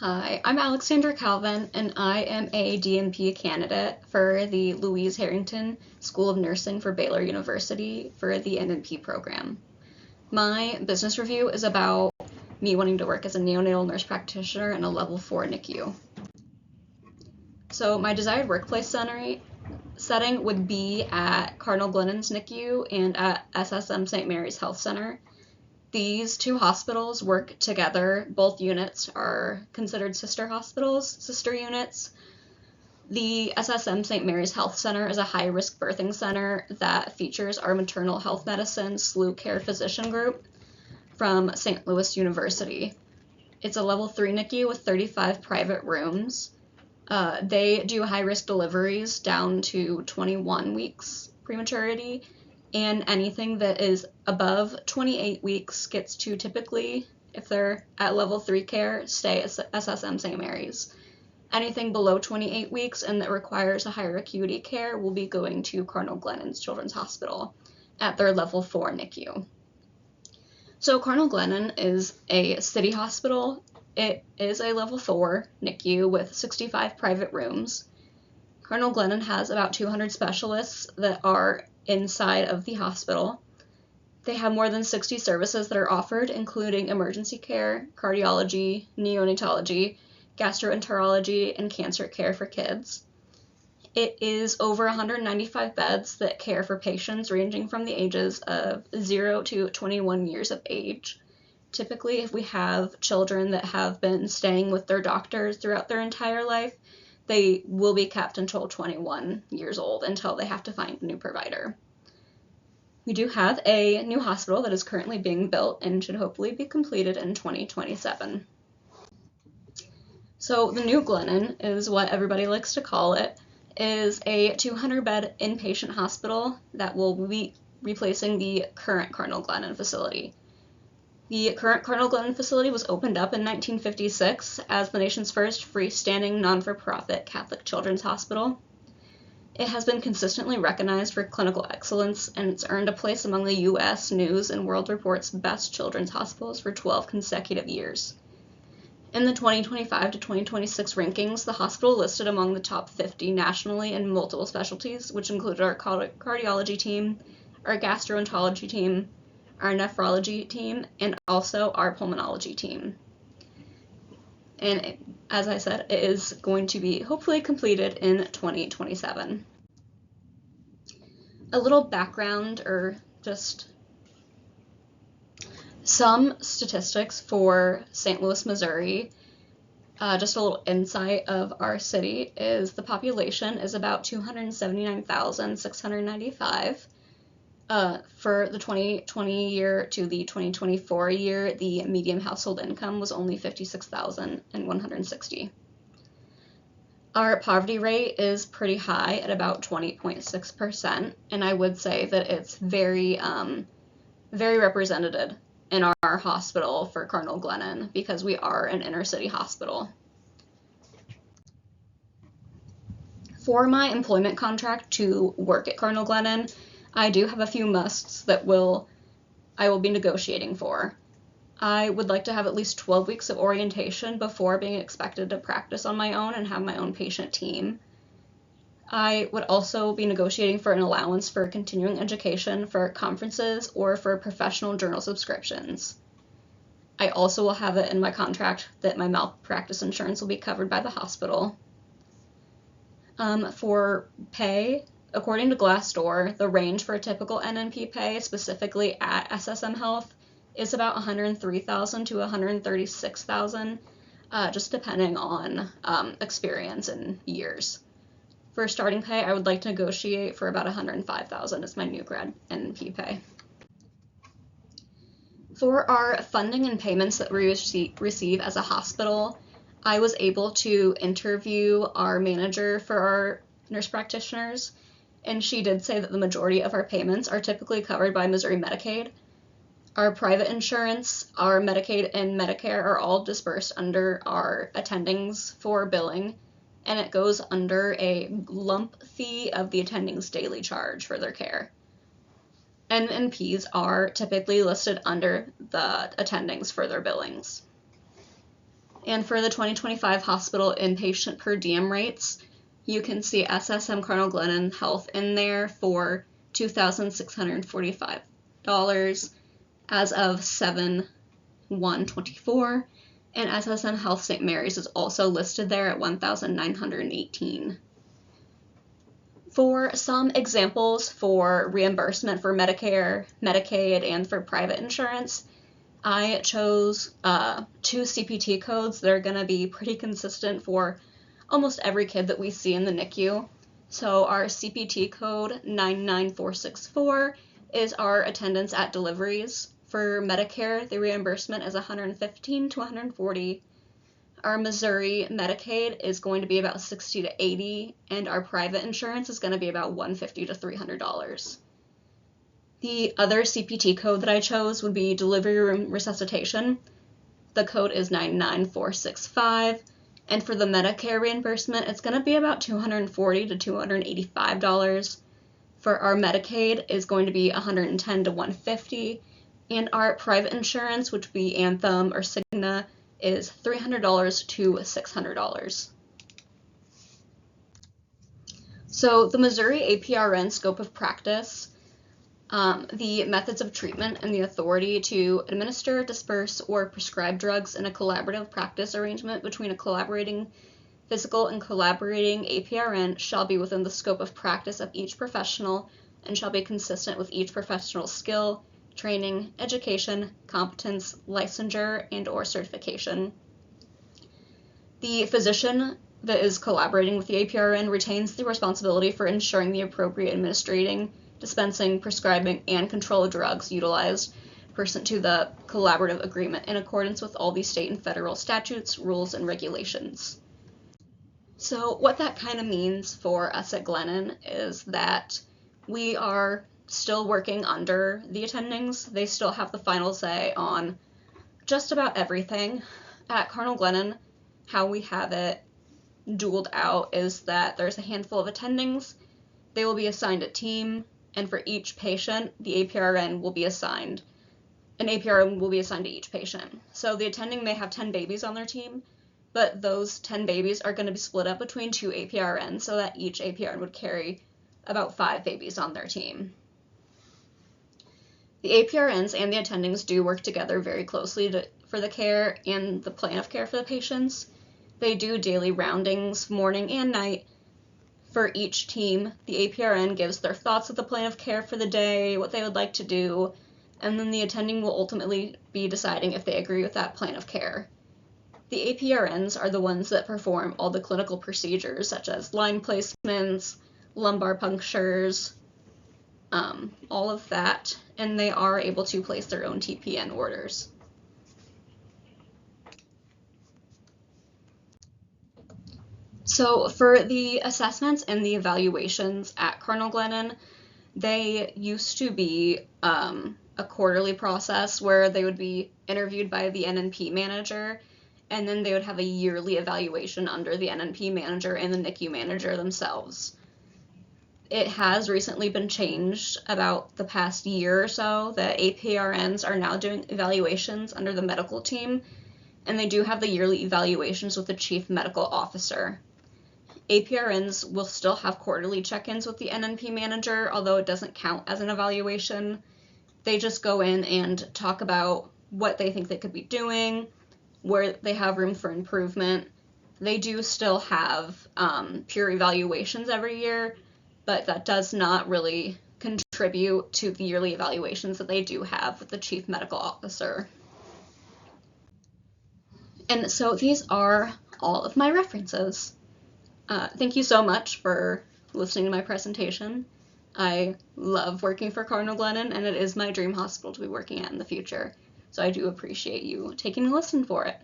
Hi, I'm Alexandra Calvin, and I am a DNP candidate for the Louise Harrington School of Nursing for Baylor University for the NNP program. My business review is about me wanting to work as a neonatal nurse practitioner in a level 4 NICU. So my desired workplace setting would be at Cardinal Glennon's NICU and at SSM St. Mary's Health Center. These two hospitals work together. Both units are considered sister hospitals, sister units. The SSM St. Mary's Health Center is a high-risk birthing center that features our maternal health medicine SLU Care physician group from St. Louis University. It's a level 3 NICU with 35 private rooms. They do high-risk deliveries down to 21 weeks prematurity, and anything that is above 28 weeks gets to typically, if they're at level 3 care, stay at SSM St. Mary's. Anything below 28 weeks and that requires a higher acuity care will be going to Cardinal Glennon's Children's Hospital at their level 4 NICU. So Cardinal Glennon is a city hospital. It is a level 4 NICU with 65 private rooms. Cardinal Glennon has about 200 specialists that are inside of the hospital. They have more than 60 services that are offered, including emergency care, cardiology, neonatology, gastroenterology, and cancer care for kids. It is over 195 beds that care for patients ranging from the ages of 0 to 21 years of age. Typically, if we have children that have been staying with their doctors throughout their entire life, they will be kept until 21 years old until they have to find a new provider. We do have a new hospital that is currently being built and should hopefully be completed in 2027. So the new Glennon is what everybody likes to call it, is a 200-bed inpatient hospital that will be replacing the current Cardinal Glennon facility. The current Cardinal Glennon facility was opened up in 1956 as the nation's first freestanding non-for-profit Catholic children's hospital. It has been consistently recognized for clinical excellence, and it's earned a place among the U.S. News and World Report's best children's hospitals for 12 consecutive years. In the 2025 to 2026 rankings, the hospital listed among the top 50 nationally in multiple specialties, which included our cardiology team, our gastroenterology team, our nephrology team, and also our pulmonology team. And as I said, it is going to be hopefully completed in 2027. A little background, or just some statistics for St. Louis, Missouri. Just a little insight of our city is the population is about 279,695. For the 2020 year to the 2024 year, the median household income was only 56,160. Our poverty rate is pretty high at about 20.6%, and I would say that it's very represented in our hospital for Cardinal Glennon because we are an inner city hospital. For my employment contract to work at Cardinal Glennon, I do have a few musts that I will be negotiating for. I would like to have at least 12 weeks of orientation before being expected to practice on my own and have my own patient team. I would also be negotiating for an allowance for continuing education, for conferences, or for professional journal subscriptions. I also will have it in my contract that my malpractice insurance will be covered by the hospital. For pay, according to Glassdoor, the range for a typical NNP pay, specifically at SSM Health, is about $103,000 to $136,000, just depending on experience and years. For starting pay, I would like to negotiate for about $105,000 as my new grad NNP pay. For our funding and payments that we receive as a hospital, I was able to interview our manager for our nurse practitioners, and she did say that the majority of our payments are typically covered by Missouri Medicaid. Our private insurance, our Medicaid, and Medicare are all dispersed under our attendings for billing, and it goes under a lump fee of the attending's daily charge for their care. NNPs are typically listed under the attendings for their billings. And for the 2025 hospital inpatient per diem rates, you can see SSM Cardinal Glennon Health in there for $2,645 as of 7/1/24, and SSM Health St. Mary's is also listed there at $1,918. For some examples for reimbursement for Medicare, Medicaid, and for private insurance, I chose 2 CPT codes that are going to be pretty consistent for almost every kid that we see in the NICU. So our CPT code 99464 is our attendance at deliveries. For Medicare, the reimbursement is $115 to $140. Our Missouri Medicaid is going to be about $60 to $80, and our private insurance is going to be about $150 to $300. The other CPT code that I chose would be delivery room resuscitation. The code is 99465, and for the Medicare reimbursement, it's going to be about $240 to $285. For our Medicaid is going to be $110 to $150, and our private insurance, which would be Anthem or Cigna, is $300 to $600. So the Missouri APRN scope of practice, the methods of treatment, and the authority to administer, disperse, or prescribe drugs in a collaborative practice arrangement between a collaborating physical and collaborating APRN shall be within the scope of practice of each professional and shall be consistent with each professional's skill, training, education, competence, licensure, and/or certification. The physician that is collaborating with the APRN retains the responsibility for ensuring the appropriate administrating, dispensing, prescribing, and control of drugs utilized pursuant to the collaborative agreement in accordance with all the state and federal statutes, rules, and regulations. So what that kind of means for us at Glennon is that we are still working under the attendings. They still have the final say on just about everything. At Cardinal Glennon, how we have it dueled out is that there's a handful of attendings. They will be assigned a team, and for each patient, the APRN will be assigned. An APRN will be assigned to each patient. So the attending may have 10 babies on their team, but those 10 babies are going to be split up between 2 APRNs so that each APRN would carry about 5 babies on their team. The APRNs and the attendings do work together very closely for the care and the plan of care for the patients. They do daily roundings, morning and night. For each team, the APRN gives their thoughts of the plan of care for the day, what they would like to do, and then the attending will ultimately be deciding if they agree with that plan of care. The APRNs are the ones that perform all the clinical procedures, such as line placements, lumbar punctures, all of that, and they are able to place their own TPN orders. So for the assessments and the evaluations at Cardinal Glennon, they used to be a quarterly process where they would be interviewed by the NNP manager, and then they would have a yearly evaluation under the NNP manager and the NICU manager themselves. It has recently been changed about the past year or so. The APRNs are now doing evaluations under the medical team, and they do have the yearly evaluations with the chief medical officer. APRNs will still have quarterly check-ins with the NNP manager, although it doesn't count as an evaluation. They just go in and talk about what they think they could be doing, where they have room for improvement. They do still have peer evaluations every year, but that does not really contribute to the yearly evaluations that they do have with the chief medical officer. And so these are all of my references. Thank you so much for listening to my presentation. I love working for Cardinal Glennon, and it is my dream hospital to be working at in the future. So I do appreciate you taking a listen for it.